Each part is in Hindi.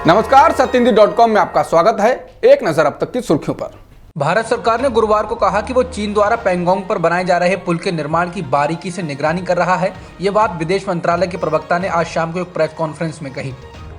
नमस्कार, सत्यहिंदी.com में आपका स्वागत है। एक नजर अब तक की सुर्खियों पर। भारत सरकार ने गुरुवार को कहा कि वो चीन द्वारा पैंगोंग पर बनाए जा रहे पुल के निर्माण की बारीकी से निगरानी कर रहा है। ये बात विदेश मंत्रालय के प्रवक्ता ने आज शाम को एक प्रेस कॉन्फ्रेंस में कही।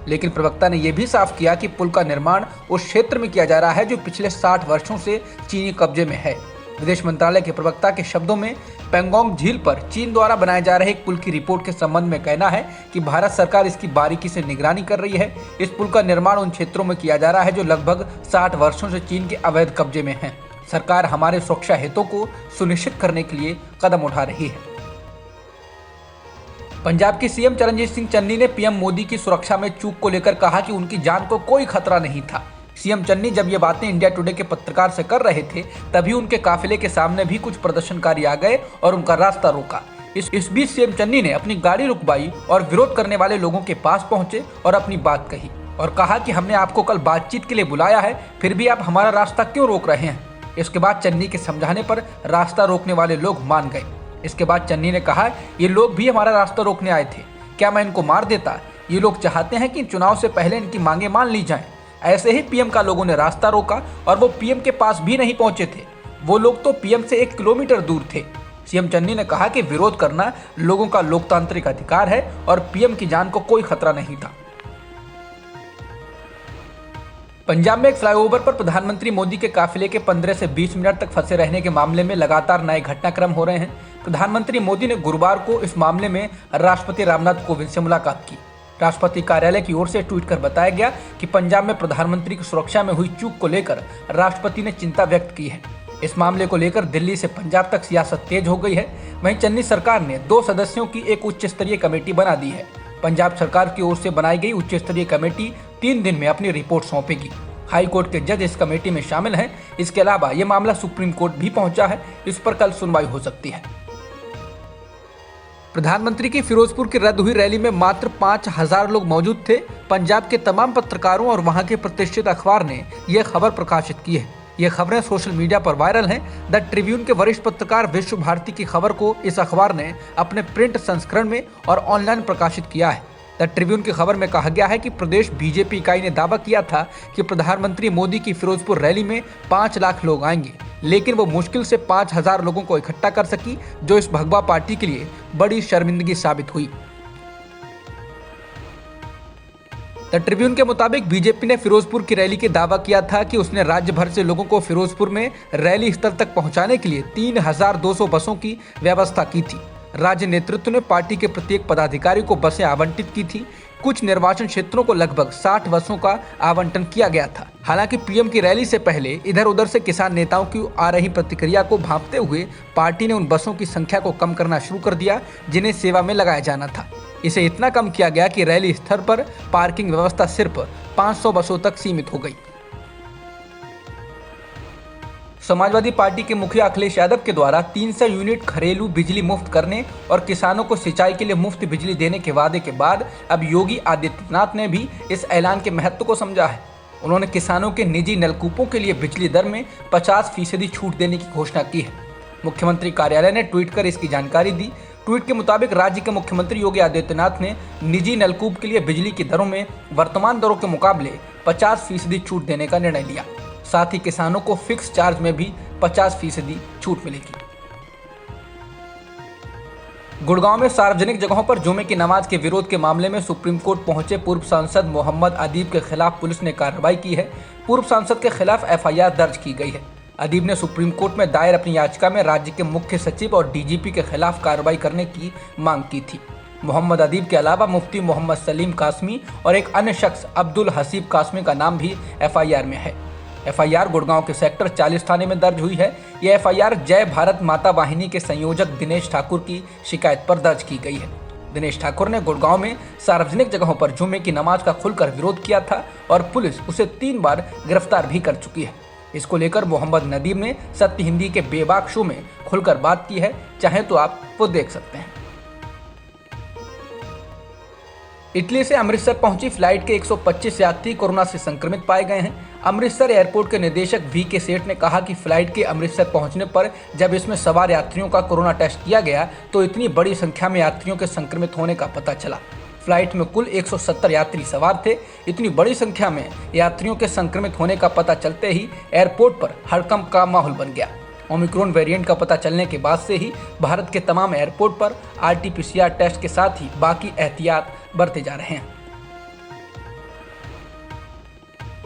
लेकिन प्रवक्ता ने यह भी साफ किया कि पुल का निर्माण उस क्षेत्र में किया जा रहा है जो पिछले 60 वर्षों से चीनी कब्जे में है। विदेश मंत्रालय के प्रवक्ता के शब्दों में पैंगोंग झील पर चीन द्वारा बनाए जा रहे एक पुल की रिपोर्ट के संबंध में कहना है कि भारत सरकार इसकी बारीकी से निगरानी कर रही है। इस पुल का निर्माण उन क्षेत्रों में किया जा रहा है जो लगभग 60 वर्षों से चीन के अवैध कब्जे में हैं। सरकार हमारे सुरक्षा हितों को सुनिश्चित करने के लिए कदम उठा रही है। पंजाब के सीएम चरणजीत सिंह चन्नी ने पीएम मोदी की सुरक्षा में चूक को लेकर कहा कि उनकी जान को कोई खतरा नहीं था। सीएम चन्नी जब ये बातें इंडिया टुडे के पत्रकार से कर रहे थे तभी उनके काफिले के सामने भी कुछ प्रदर्शनकारी आ गए और उनका रास्ता रोका। इस बीच सीएम चन्नी ने अपनी गाड़ी रुकवाई और विरोध करने वाले लोगों के पास पहुंचे और अपनी बात कही और कहा कि हमने आपको कल बातचीत के लिए बुलाया है, फिर भी आप हमारा रास्ता क्यों रोक रहे हैं। इसके बाद चन्नी के समझाने पर रास्ता रोकने वाले लोग मान गए। इसके बाद चन्नी ने कहा, ये लोग भी हमारा रास्ता रोकने आए थे, क्या मैं इनको मार देता। ये लोग चाहते हैं कि चुनाव से पहले इनकी मांगे मान ली जाएं। ऐसे ही पीएम का लोगों ने रास्ता रोका और वो पीएम के पास भी नहीं पहुंचे थे। वो लोग तो पीएम से 1 किलोमीटर दूर थे। सीएम चन्नी ने कहा कि विरोध करना लोगों का लोकतांत्रिक अधिकार है और पीएम की जान को कोई खतरा नहीं था। पंजाब में एक फ्लाईओवर पर प्रधानमंत्री मोदी के काफिले के 15 से 20 मिनट तक फंसे रहने के मामले में लगातार नए घटनाक्रम हो रहे हैं। प्रधानमंत्री मोदी ने गुरुवार को इस मामले में राष्ट्रपति रामनाथ कोविंद से मुलाकात की। राष्ट्रपति कार्यालय की ओर से ट्वीट कर बताया गया कि पंजाब में प्रधानमंत्री की सुरक्षा में हुई चूक को लेकर राष्ट्रपति ने चिंता व्यक्त की है। इस मामले को लेकर दिल्ली से पंजाब तक सियासत तेज हो गई है। वहीं चन्नी सरकार ने 2 सदस्यों की एक उच्च स्तरीय कमेटी बना दी है। पंजाब सरकार की ओर से बनाई गई उच्च स्तरीय कमेटी 3 दिन में अपनी रिपोर्ट सौंपेगी। हाई कोर्ट के जज इस कमेटी में शामिल हैं। इसके अलावा ये मामला सुप्रीम कोर्ट भी पहुंचा है। इस पर कल सुनवाई हो सकती है। प्रधानमंत्री की फिरोजपुर की रद्द हुई रैली में मात्र 5000 लोग मौजूद थे। पंजाब के तमाम पत्रकारों और वहां के प्रतिष्ठित अखबार ने यह खबर प्रकाशित की है। ये खबरें सोशल मीडिया पर वायरल हैं। द ट्रिब्यून के वरिष्ठ पत्रकार विश्व भारती की खबर को इस अखबार ने अपने प्रिंट संस्करण में और ऑनलाइन प्रकाशित किया है। द ट्रिब्यून की खबर में कहा गया है कि प्रदेश बीजेपी इकाई ने दावा किया था कि प्रधानमंत्री मोदी की फिरोजपुर रैली में 5 लाख लोग आएंगे, लेकिन वो मुश्किल से 5000 लोगों को इकट्ठा कर सकी, जो इस भगवा पार्टी के लिए बड़ी शर्मिंदगी साबित हुई। द ट्रिब्यून के मुताबिक बीजेपी ने फिरोजपुर की रैली के दावा किया था कि उसने राज्य भर से लोगों को फिरोजपुर में रैली स्थल तक पहुंचाने के लिए 3200 बसों की व्यवस्था की थी। राज्य नेतृत्व ने पार्टी के प्रत्येक पदाधिकारी को बसें आवंटित की थी। कुछ निर्वाचन क्षेत्रों को लगभग 60 बसों का आवंटन किया गया था। हालांकि पीएम की रैली से पहले इधर उधर से किसान नेताओं की आ रही प्रतिक्रिया को भांपते हुए पार्टी ने उन बसों की संख्या को कम करना शुरू कर दिया जिन्हें सेवा में लगाया जाना था। इसे इतना कम किया गया कि रैली स्थल पर पार्किंग व्यवस्था सिर्फ 500 बसों तक सीमित हो गई। समाजवादी पार्टी के मुखिया अखिलेश यादव के द्वारा 300 यूनिट घरेलू बिजली मुफ्त करने और किसानों को सिंचाई के लिए मुफ्त बिजली देने के वादे के बाद अब योगी आदित्यनाथ ने भी इस ऐलान के महत्व को समझा है। उन्होंने किसानों के निजी नलकूपों के लिए बिजली दर में 50% छूट देने की घोषणा की है। मुख्यमंत्री कार्यालय ने ट्वीट कर इसकी जानकारी दी। ट्वीट के मुताबिक राज्य के मुख्यमंत्री योगी आदित्यनाथ ने निजी नलकूप के लिए बिजली की दरों में वर्तमान दरों के मुकाबले 50% छूट देने का निर्णय लिया। साथ ही किसानों को फिक्स चार्ज में भी 50% छूट मिलेगी। गुड़गांव में सार्वजनिक जगहों पर जुमे की नमाज के विरोध के मामले में सुप्रीम कोर्ट पहुंचे पूर्व सांसद मोहम्मद अदीब के खिलाफ पुलिस ने कार्रवाई की है। पूर्व सांसद के खिलाफ एफआईआर दर्ज की गई है। अदीब ने सुप्रीम कोर्ट में दायर अपनी याचिका में राज्य के मुख्य सचिव और डीजीपी के खिलाफ कार्रवाई करने की मांग की थी। मोहम्मद अदीब के अलावा मुफ्ती मोहम्मद सलीम कासमी और एक अन्य शख्स अब्दुल हसीब कासमी का नाम भी एफआईआर में है। एफआईआर गुड़गांव के सेक्टर 40 थाने में दर्ज हुई है। यह एफआईआर जय भारत माता वाहिनी के संयोजक दिनेश ठाकुर की शिकायत पर दर्ज की गई है। दिनेश ठाकुर ने गुड़गांव में सार्वजनिक जगहों पर जुमे की नमाज का खुलकर विरोध किया था और पुलिस उसे 3 बार गिरफ्तार भी कर चुकी है। इसको लेकर मोहम्मद नदीम ने सत्य हिंदी के बेबाक शो में खुलकर बात की है, चाहे तो आप वो देख सकते हैं। इटली से अमृतसर पहुंची फ्लाइट के 125 यात्री कोरोना से संक्रमित पाए गए हैं। अमृतसर एयरपोर्ट के निदेशक वी.के. सेठ ने कहा कि फ्लाइट के अमृतसर पहुंचने पर जब इसमें सवार यात्रियों का कोरोना टेस्ट किया गया तो इतनी बड़ी संख्या में यात्रियों के संक्रमित होने का पता चला। फ्लाइट में कुल 170 यात्री सवार थे। इतनी बड़ी संख्या में यात्रियों के संक्रमित होने का पता चलते ही एयरपोर्ट पर हड़कंप का माहौल बन गया। ओमिक्रॉन वेरिएंट का पता चलने के बाद से ही भारत के तमाम एयरपोर्ट पर RT-PCR टेस्ट के साथ ही बाकी एहतियात बरते जा रहे हैं।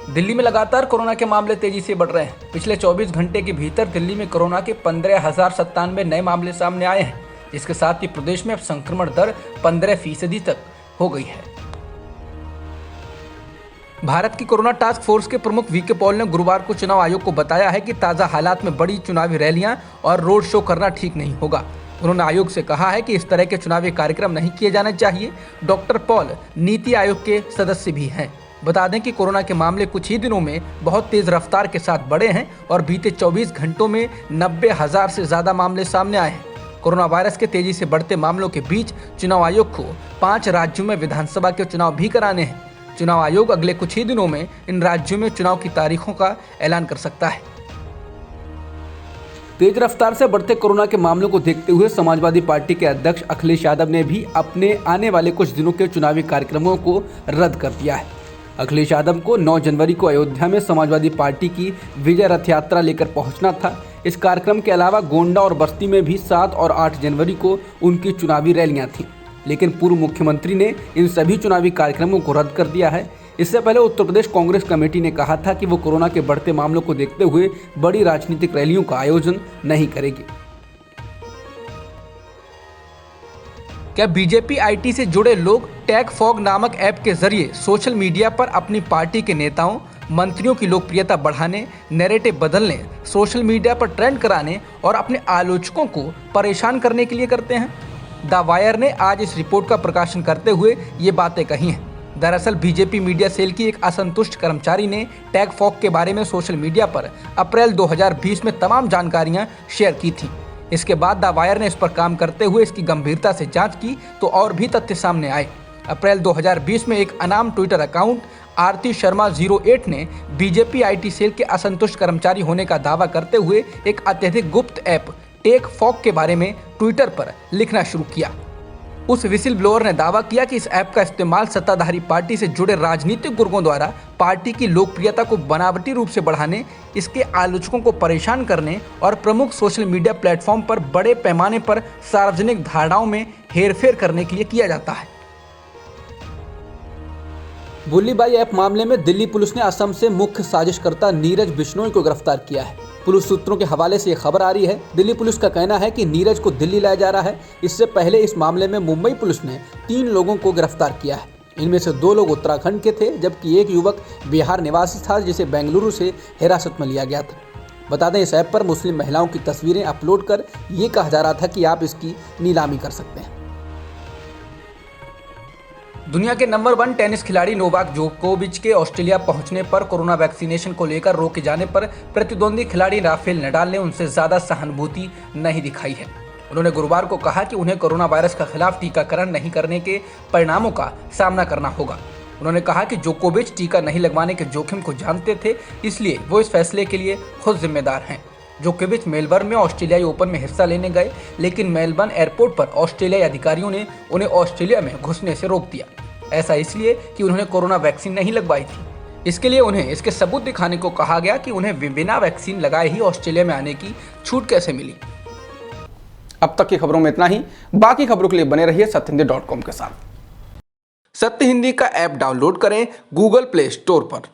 दिल्ली में लगातार कोरोना के मामले तेजी से बढ़ रहे हैं। पिछले 24 घंटे के भीतर दिल्ली में कोरोना के 15,097 नए मामले सामने आए हैं, जिसके साथ ही प्रदेश में अब संक्रमण दर 15% तक हो गई है। भारत की कोरोना टास्क फोर्स के प्रमुख वीके पॉल ने गुरुवार को चुनाव आयोग को बताया है कि ताज़ा हालात में बड़ी चुनावी रैलियां और रोड शो करना ठीक नहीं होगा। उन्होंने आयोग से कहा है कि इस तरह के चुनावी कार्यक्रम नहीं किए जाने चाहिए। डॉक्टर पॉल नीति आयोग के सदस्य भी हैं। बता दें कि कोरोना के मामले कुछ ही दिनों में बहुत तेज रफ्तार के साथ बढ़े हैं और बीते 24 घंटों में 90,000 से ज़्यादा मामले सामने आए हैं। कोरोना वायरस के तेजी से बढ़ते मामलों के बीच चुनाव आयोग को 5 राज्यों में विधानसभा के चुनाव भी कराने हैं। चुनाव आयोग अगले कुछ ही दिनों में इन राज्यों में चुनाव की तारीखों का ऐलान कर सकता है। तेज रफ्तार से बढ़ते कोरोना के मामलों को देखते हुए समाजवादी पार्टी के अध्यक्ष अखिलेश यादव ने भी अपने आने वाले कुछ दिनों के चुनावी कार्यक्रमों को रद्द कर दिया है। अखिलेश यादव को 9 जनवरी को अयोध्या में समाजवादी पार्टी की विजय रथ यात्रा लेकर पहुंचना था। इस कार्यक्रम के अलावा गोंडा और बस्ती में भी 7 और 8 जनवरी को उनकी चुनावी रैलियां थीं, लेकिन पूर्व मुख्यमंत्री ने इन सभी चुनावी कार्यक्रमों को रद्द कर दिया है। इससे पहले उत्तर प्रदेश कांग्रेस कमेटी ने कहा था कि वो कोरोना के बढ़ते मामलों को देखते हुए बड़ी राजनीतिक रैलियों का आयोजन नहीं करेगी। क्या बीजेपी IT से जुड़े लोग टैग फॉग नामक ऐप के जरिए सोशल मीडिया पर अपनी पार्टी के नेताओं, मंत्रियों की लोकप्रियता बढ़ाने, नैरेटिव बदलने, सोशल मीडिया पर ट्रेंड कराने और अपने आलोचकों को परेशान करने के लिए करते हैं? द वायर ने आज इस रिपोर्ट का प्रकाशन करते हुए ये बातें कही हैं। दरअसल बीजेपी मीडिया सेल की एक असंतुष्ट कर्मचारी ने टैग फॉग के बारे में सोशल मीडिया पर अप्रैल 2020 में तमाम जानकारियां शेयर की थीं। इसके बाद द वायर ने इस पर काम करते हुए इसकी गंभीरता से जांच की तो और भी तथ्य सामने आए। अप्रैल 2020 में एक अनाम ट्विटर अकाउंट आरती शर्मा 08 ने बीजेपी IT सेल के असंतुष्ट कर्मचारी होने का दावा करते हुए एक अत्यधिक गुप्त ऐप टैग फॉग के बारे में ट्विटर पर लिखना शुरू किया। उस विसिल ब्लोअर ने दावा किया कि इस ऐप का इस्तेमाल सत्ताधारी पार्टी से जुड़े राजनीतिक गुर्गों द्वारा पार्टी की लोकप्रियता को बनावटी रूप से बढ़ाने, इसके आलोचकों को परेशान करने और प्रमुख सोशल मीडिया प्लेटफॉर्म पर बड़े पैमाने पर सार्वजनिक धारणाओं में हेरफेर करने के लिए किया जाता है। बुल्लीबाई ऐप मामले में दिल्ली पुलिस ने असम से मुख्य साजिशकर्ता नीरज बिश्नोई को गिरफ्तार किया है। पुलिस सूत्रों के हवाले से ये खबर आ रही है। दिल्ली पुलिस का कहना है कि नीरज को दिल्ली लाया जा रहा है। इससे पहले इस मामले में मुंबई पुलिस ने 3 लोगों को गिरफ्तार किया है। इनमें से 2 लोग उत्तराखंड के थे, जबकि एक युवक बिहार निवासी था जिसे बेंगलुरु से हिरासत में लिया गया था। बता दें, इस ऐप पर मुस्लिम महिलाओं की तस्वीरें अपलोड कर ये कहा जा रहा था कि आप इसकी नीलामी कर सकते हैं। दुनिया के नंबर 1 टेनिस खिलाड़ी नोवाक जोकोविच के ऑस्ट्रेलिया पहुंचने पर कोरोना वैक्सीनेशन को लेकर रोके जाने पर प्रतिद्वंदी खिलाड़ी राफेल नडाल ने उनसे ज्यादा सहानुभूति नहीं दिखाई है। उन्होंने गुरुवार को कहा कि उन्हें कोरोना वायरस के खिलाफ टीकाकरण नहीं करने के परिणामों का सामना करना होगा। उन्होंने कहा कि जोकोविच टीका नहीं लगवाने के जोखिम को जानते थे, इसलिए वो इस फैसले के लिए खुद जिम्मेदार हैं। जोकोविच मेलबर्न में ऑस्ट्रेलियाई ओपन में हिस्सा लेने गए, लेकिन मेलबर्न एयरपोर्ट पर ऑस्ट्रेलियाई अधिकारियों ने उन्हें ऑस्ट्रेलिया में घुसने से रोक दिया। ऐसा इसलिए कि उन्होंने कोरोना वैक्सीन नहीं लगवाई थी। इसके लिए उन्हें इसके सबूत दिखाने को कहा गया कि उन्हें बिना वैक्सीन लगाए ही ऑस्ट्रेलिया में आने की छूट कैसे मिली। अब तक की खबरों में इतना ही। बाकी खबरों के लिए बने रहिए सत्यहिंदी.com के साथ। सत्य हिंदी का ऐप डाउनलोड करें गूगल प्ले स्टोर पर।